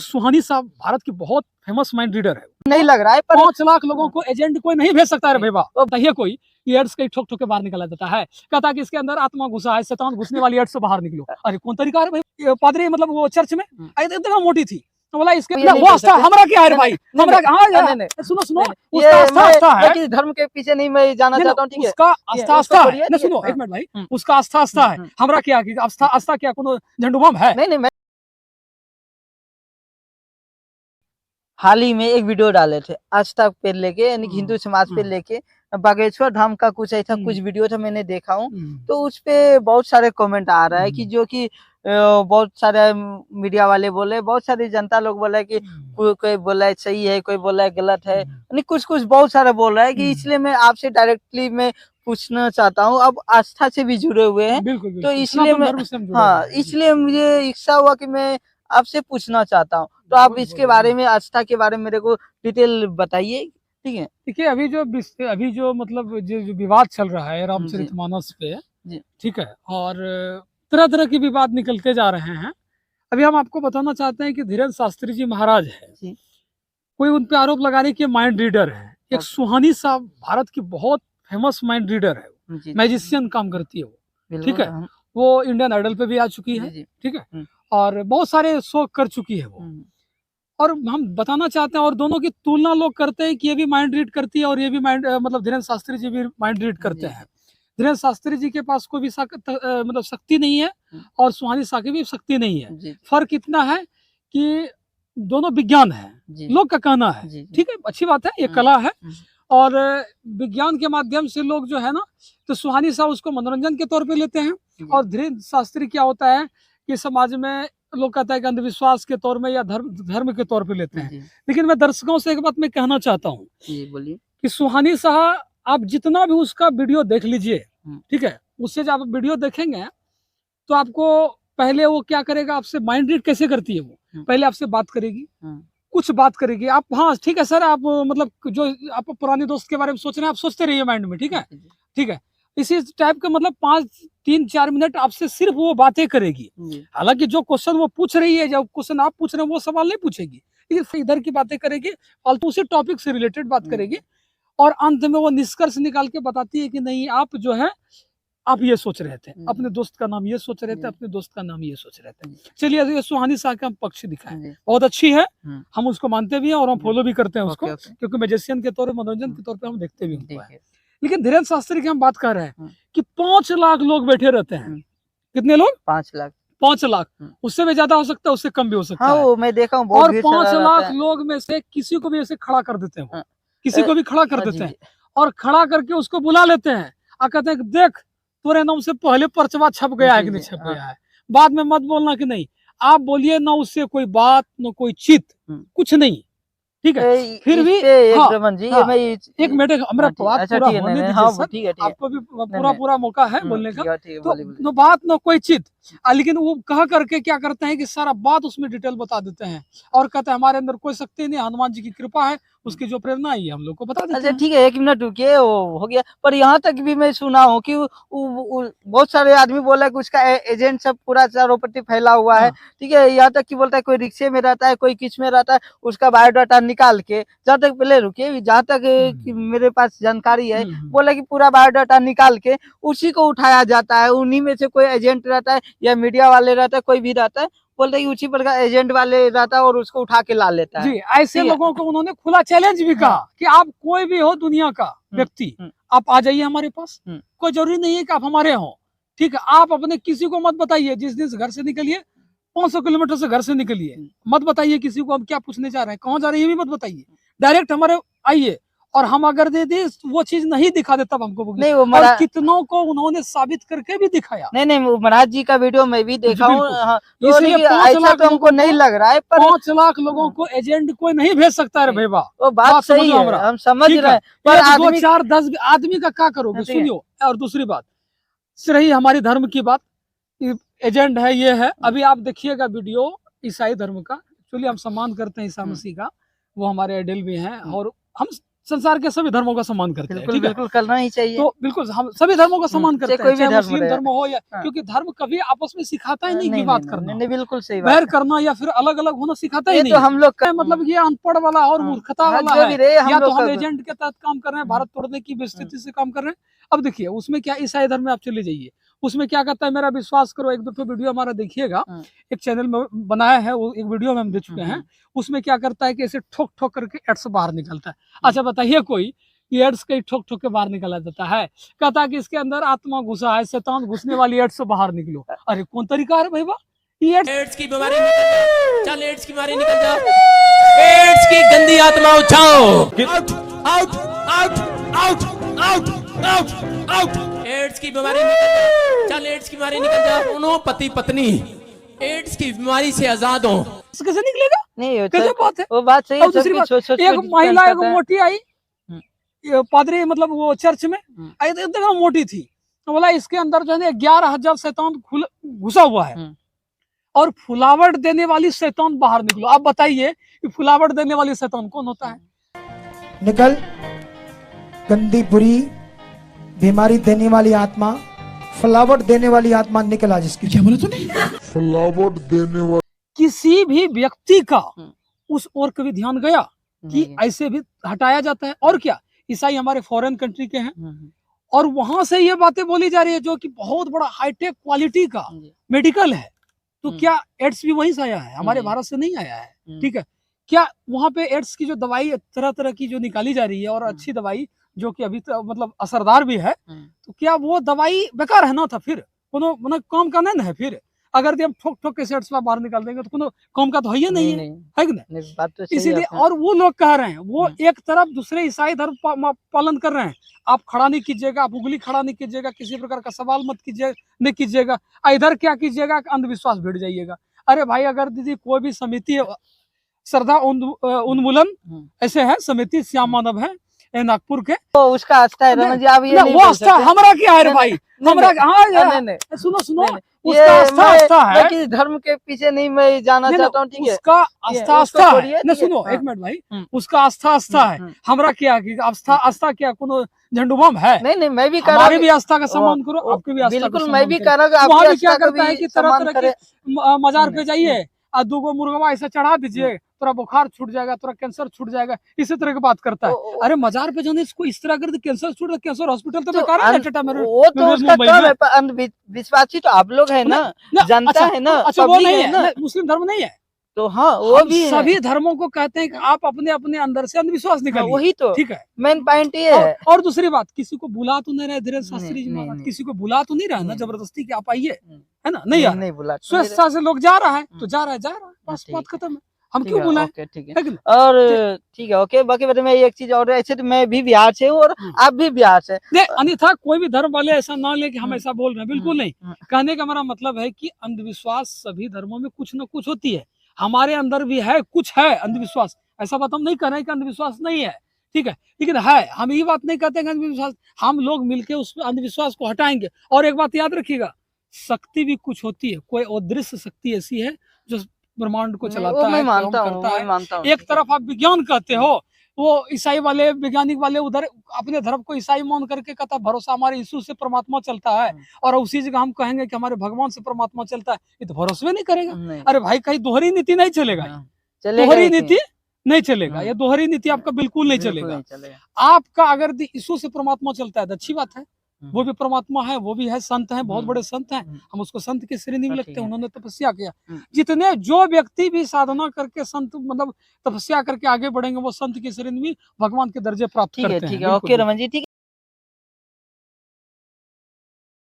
सुहानी साहब भारत की बहुत फेमस माइंड रीडर है। नहीं लग रहा है पर 5 लाख लोगों को एजेंट कोई नहीं भेज सकता है भैया। चाहिए कोई एड्स के ठोक ठोक के बाहर निकला देता है, कहता कि इसके अंदर आत्मा घुसा है, शैतान घुसने वाली एड्स से बाहर निकलो। अरे कौन तरीका है भाई? पादरी मतलब वो चर्च में इतना मोटी थी तो बोला इसके वो आस्था हमरा क्या है भाई, हमरा सुनो सुनो उसका आस्था है, धर्म के पीछे नहीं मैं जाना चाहता हूँ, ठीक है, उसका आस्था है ना, सुनो एक मिनट भाई, उसका आस्था है, हमरा क्या आस्था क्या कोनो झंडू बम है? नहीं मैं हाल ही में एक वीडियो डाले थे आस्था पे लेके, यानी हिंदू समाज पे लेके, बागेश्वर धाम का कुछ ऐसा कुछ वीडियो था मैंने देखा हूँ, तो उस पे बहुत सारे कमेंट आ रहा है कि जो कि बहुत सारे मीडिया वाले बोले, बहुत सारी जनता लोग बोला है कि कोई बोला है सही है, कोई बोला है गलत है, यानी कुछ बहुत सारा बोल रहा है कि इसलिए मैं आपसे डायरेक्टली मैं पूछना चाहता हूँ, अब आस्था से भी जुड़े हुए हैं तो इसलिए मैं इसलिए मुझे इच्छा हुआ कि मैं आपसे पूछना चाहता हूँ, तो आप इसके बारे में, आस्था के बारे में मेरे को डिटेल बताइए, ठीक है? देखिए अभी जो मतलब जो विवाद चल रहा है रामचरितमानस पे, ठीक है, और तरह तरह के विवाद निकलते जा रहे हैं। अभी हम आपको बताना चाहते हैं कि धीरेन्द्र शास्त्री जी महाराज है, कोई उन पे आरोप लगा रहे कि माइंड रीडर है। एक सुहानी साहब भारत की बहुत फेमस माइंड रीडर है, मैजिशियन काम करती है वो, ठीक है, वो इंडियन आइडल पे भी आ चुकी है, ठीक है, और बहुत सारे शो कर चुकी है वो। और हम बताना चाहते हैं, और दोनों की तुलना लोग करते हैं कि ये भी माइंड रीड करती है और ये भी माइंड मतलब धीरेन्द्र शास्त्री जी भी माइंड रीड करते हैं। धीरेन्द्र शास्त्री जी के पास कोई भी मतलब शक्ति नहीं है और सुहानी साहब की भी शक्ति नहीं है। फर्क इतना है कि दोनों विज्ञान है, लोग का कहना है, ठीक है, अच्छी बात है, ये कला है और विज्ञान के माध्यम से लोग जो है ना, तो सुहानी साहब उसको मनोरंजन के तौर पे लेते हैं और धीरेन्द्र शास्त्री क्या होता है कि समाज में लोग कहता है कि अंधविश्वास के तौर में या धर्म के तौर पे लेते हैं। लेकिन मैं दर्शकों से एक बात मैं कहना चाहता हूँ कि सुहानी साहब आप जितना भी उसका वीडियो देख लीजिए, ठीक है, उससे जब आप वीडियो देखेंगे तो आपको पहले वो क्या करेगा, आपसे माइंड रीड कैसे करती है वो, पहले आपसे बात करेगी, कुछ बात करेगी, आप हाँ ठीक है सर, आप मतलब जो आप पुराने दोस्त के बारे में सोच रहे हैं आप सोचते रहिए माइंड में, ठीक है, ठीक है, इसी टाइप का मतलब 3-4 मिनट आपसे सिर्फ वो बातें करेगी। हालांकि जो क्वेश्चन वो पूछ रही है, जो क्वेश्चन आप पूछ रहे हैं वो सवाल नहीं पूछेगी, लेकिन इधर की बातें करेगी, फालतू उसी टॉपिक से रिलेटेड बात करेगी और अंत में वो निष्कर्ष निकाल के बताती है कि नहीं आप जो है आप ये सोच रहे थे, अपने दोस्त का नाम ये सोच रहे थे, अपने दोस्त का नाम ये सोच रहे थे। चलिए ये सुहानी साहब का हम पक्ष दिखाएं, बहुत अच्छी है, हम उसको मानते भी हैं और हम फॉलो भी करते हैं उसको, क्योंकि मैजिशियन के तौर पर, मनोरंजन के तौर पर हम देखते भी हैं। लेकिन धीरेन्द्र शास्त्री की हम बात कर रहे हैं कि 5 लाख लोग बैठे रहते हैं। कितने लोग? 5 लाख। 5 लाख, उससे भी ज्यादा हो सकता है, उससे कम भी हो सकता है। वो मैं देखा हूँ, और 5 लाख लोग में से किसी को भी ऐसे खड़ा कर देते हैं, किसी को भी खड़ा कर देते हैं और खड़ा करके उसको बुला लेते हैं और कहते हैं देख तुम्हारे नाम से पहले पर्चवा छप गया है कि नहीं छप गया है, बाद में मत बोलना कि नहीं, आप बोलिए ना उससे कोई बात ना कोई चित, कुछ नहीं, ठीक है। फिर भी एक मिनट हमारा बात पूरा होने दीजिए, आपको भी पूरा मौका है बोलने का, तो बात ना कोई चित, लेकिन वो कह करके क्या करते हैं कि सारा बात उसमें डिटेल बता देते हैं और कहते हैं हमारे अंदर कोई शक्ति नहीं, हनुमान जी की कृपा है, उसकी जो प्रेरणा आई है हम लोग को बता देते हैं। ठीक है, 1 मिनट रुकिए, वो हो गया, पर यहाँ तक भी मैं सुना हूँ कि बहुत सारे आदमी बोला है कि उसका एजेंट सब पूरा चारों पट्टी फैला हुआ है, ठीक है, यहाँ तक कि बोलता है कोई रिक्शे में रहता है, कोई किस में रहता है, उसका बायोडाटा निकाल के, जहाँ तक पहले रुकिए, जहाँ तक मेरे पास जानकारी है, बोला कि पूरा बायोडाटा निकाल के उसी को उठाया जाता है, उन्हीं में से कोई एजेंट रहता है या मीडिया वाले रहता है, कोई भी रहता है, बोलते हैं उसी पर का एजेंट वाले रहता है और उसको उठा के ला लेता है। जी, ऐसे लोगों को उन्होंने खुला चैलेंज भी कहा कि आप कोई भी हो दुनिया का व्यक्ति, आप आ जाइए हमारे पास, कोई जरूरी नहीं है कि आप हमारे हो, ठीक है, आप अपने किसी को मत बताइए, जिस दिन से घर से निकलिए 500 किलोमीटर से घर से निकलिए, मत बताइए किसी को हम क्या पूछने जा रहे हैं, कहाँ जा रहे हैं ये भी मत बताइए, डायरेक्ट हमारे आइए, और हम अगर दे दी वो चीज नहीं दिखा देता हमको नहीं, वो और कितनों को उन्होंने साबित करके भी दिखाया। नहीं महाराज जी का वीडियो मैं भी देखा हूँ, इसलिए 5 लाख तो हमको नहीं लग रहा है, पर 5 लाख लोगों को एजेंट कोई नहीं भेज सकता है भैया, वो बात सही है, हम समझ रहे हैं, पर 2-4-10 आदमी का क्या करोगे, सुनियो। और दूसरी बात रही हमारी धर्म की बात, एजेंट है ये है, अभी आप देखिएगा वीडियो ईसाई धर्म का, एक्चुअली हम सम्मान करते हैं ईसा मसीह का, वो हमारे आइडल भी हैं और हम संसार के सभी धर्मों का सम्मान करते हैं, बिल्कुल ठीक है? बिल्कुल करना ही चाहिए। तो बिल्कुल हम सभी धर्मों का सम्मान करते चाहे कोई हैं, भी चाहे धर्म मुस्लिम रहे। धर्म हो या हाँ। क्योंकि धर्म कभी आपस में सिखाता ही नहीं नहीं, विवाद नहीं, करना, नहीं, बिल्कुल सही बात बैर है। करना या फिर अलग अलग होना सिखाता ही ये नहीं तो है। हम लोग का मतलब ये अनपढ़ वाला और हाँ, मूर्खता हाँ, वाला जो भी है, रहे हम या तो लोग हम का एजेंट के तहत काम कर रहे हैं, भारत तोड़ने की स्थिति से काम कर रहे हैं। अब देखिए उसमें क्या, ईसाई धर्म में आप चले जाइए, उसमें क्या कहता है, मेरा विश्वास करो, एक दो वीडियो हमारा देखिएगा, एक चैनल में बनाया है, वो एक वीडियो में हम दे चुके हैं। उसमें क्या करता है कि ऐसे ठोक ठोक करके एड्स बाहर निकलता है। अच्छा बताइए कोई ये एड्स कहीं ठोक ठोक के बाहर निकला जाता है? कहता है कि इसके अंदर आत्मा घुसा है, शैतान घुसने वाली एड्स से बाहर निकलो। अरे कौन तरीका है भाई? ये एड्स की बीमारी निकल जा, चल एड्स की बीमारी निकल जा, एड्स की गंदी आत्मा उठाओ, out out out out out out out, AIDS की बीमारी निकल जा, चल एड्स की बीमारी निकल जा। दोनों पति पत्नी एड्स की बीमारी से आजाद हो। कैसे निकलेगा? नहीं हो कैसे बात है? वो बात सही और दूसरी बात, एक महिला एक मोटी आई, पादरी मतलब वो चर्च में आई, देखो मोटी थी, तो बोला इसके अंदर जो है 11,000 शैतान घुसा हुआ है और फुलावट देने वाली शैतान बाहर निकलो। आप बताइए कि फुलावट देने वाली शैतान कौन होता है? निकल गंदी बुरी बीमारी देने वाली आत्मा, फुलावट देने वाली आत्मा निकल आज इसकी। क्या बोला तूने? फुलावट देने वाली किसी भी व्यक्ति का उस ओर कभी ध्यान गया कि ऐसे भी हटाया जाता है? और क्या, ईसाई हमारे फॉरेन कंट्री के हैं और वहां से ये बातें बोली जा रही है जो कि बहुत बड़ा हाईटेक क्वालिटी का मेडिकल है। तो क्या एड्स भी वहीं से आया है? हमारे भारत से नहीं आया है, ठीक है? क्या वहां पे एड्स की जो दवाई तरह तरह की जो निकाली जा रही है और अच्छी दवाई जो कि अभी तो मतलब असरदार भी है, तो क्या वो दवाई बेकार है ना? था फिर कोनो मतलब काम का नहीं है। फिर अगर हम ठोक ठोक के सेट्स में बाहर निकाल देंगे तो कोनो काम का तो है ही नहीं है कि नहीं? बात तो सही है इसीलिए आपने। और वो लोग कह रहे हैं, वो एक तरफ दूसरे ईसाई धर्म पालन कर रहे हैं, आप खड़ा नहीं कीजिएगा, आप उंगली खड़ा नहीं कीजिएगा, किसी प्रकार का सवाल मत कीजिए, नहीं कीजिएगा, इधर क्या कीजिएगा, अंधविश्वास भिड़ जाइएगा। अरे भाई अगर दीदी कोई भी समिति है, श्रद्धा उन्मूलन ऐसे है समिति, श्याम मानव है नागपुर के, तो उसका आस्था है रमन जी, आप ये नहीं वो बोल आस्था सकते। हमारा क्या है रे भाई? हमरा सुनो सुनो, उसका आस्था है, किसी धर्म के पीछे नहीं मैं जाना चाहता हूँ, ठीक है? उसका आस्था है ना। सुनो हाँ। एक मिनट भाई, उसका आस्था है, हमरा क्या कि आस्था क्या कोनो झंडू है? नहीं मैं भी हमारे भी आस्था का सम्मान करो, आपके भी आस्था का बिल्कुल सम्मान मैं भी करो। कह रहा हूँ वहाँ आपकी भी क्या आस्था का करता है भी कि तरह सम्मान तरह के मजार पे जाइए और 2 मुर्गवा ऐसा चढ़ा दीजिए, थोड़ा बुखार छूट जाएगा, थोड़ा कैंसर छूट जाएगा, इसी तरह की बात करता है। अरे मजार पे जो है इसको इस तरह कर दे, कैंसर छूट, कैंसर हॉस्पिटल तो बेकार है ना? वो तो उसका काम है, पर अंधविश्वासी तो आप लोग है ना, जनता है ना, अच्छा वो पब्लिक नहीं है ना, है, मुस्लिम धर्म नहीं है तो हाँ वो हम भी है। सभी धर्मों को कहते हैं कि आप अपने अपने अंदर से अंधविश्वास हाँ, निकालिए, वही तो ठीक है? मेन पॉइंट ये है। और दूसरी बात, किसी को बुला तो नहीं रहे धीरेन्द्र शास्त्री जी नहीं, महाराज, नहीं। किसी को बुला तो नहीं रहा ना नहीं। जबरदस्ती कि आप आइए, है ना? नहीं यार, नहीं बुला स्वेच्छा से लोग जा रहा है तो जा रहा है, बस ठीक बात है। खत्म है। हम क्यों बुलाएं? ठीक है है कि नहीं? और ठीक है ओके। बाकी बता मैं एक चीज और, ऐसे तो मैं भी बिहार से हूँ और आप भी बिहार से। नहीं, अन्यथा कोई भी धर्म वाले ऐसा ना ले कि हम ऐसा बोल रहे हैं, बिल्कुल नहीं। कहने का हमारा मतलब है कि अंधविश्वास सभी धर्मों में कुछ ना कुछ होती है, हमारे अंदर भी है, कुछ है अंधविश्वास। ऐसा बात हम नहीं कर रहे हैं कि अंधविश्वास नहीं है, ठीक है? लेकिन है, हम ये बात नहीं कहते हैं अंधविश्वास, हम लोग मिलकर उस अंधविश्वास को हटाएंगे। और एक बात याद रखिएगा, शक्ति भी कुछ होती है, कोई अदृश्य शक्ति ऐसी है जो ब्रह्मांड को चलाता है, मैं मानता है। एक तरफ आप विज्ञान कहते हो, वो ईसाई वाले वैज्ञानिक वाले उधर अपने धर्म को ईसाई मान करके कहता भरोसा हमारे यीशु से परमात्मा चलता है, और उसी जगह हम कहेंगे कि हमारे भगवान से परमात्मा चलता है, ये तो भरोसे में नहीं करेगा। अरे भाई कहीं दोहरी नीति नहीं चलेगा, दोहरी नीति नहीं चलेगा, ये दोहरी नीति आपका बिल्कुल नहीं चलेगा। आपका अगर यीशु से परमात्मा चलता है तो अच्छी बात है, वो भी परमात्मा है, वो भी है, संत है, बहुत बड़े संत हैं, हम उसको संत की श्रेणी में लगते हैं, उन्होंने तपस्या किया। जितने जो व्यक्ति भी साधना करके संत मतलब तपस्या करके आगे बढ़ेंगे वो संत की श्रेणी में भगवान के दर्जे प्राप्त करते हैं। ठीक है ओके रमन जी, ठीक है।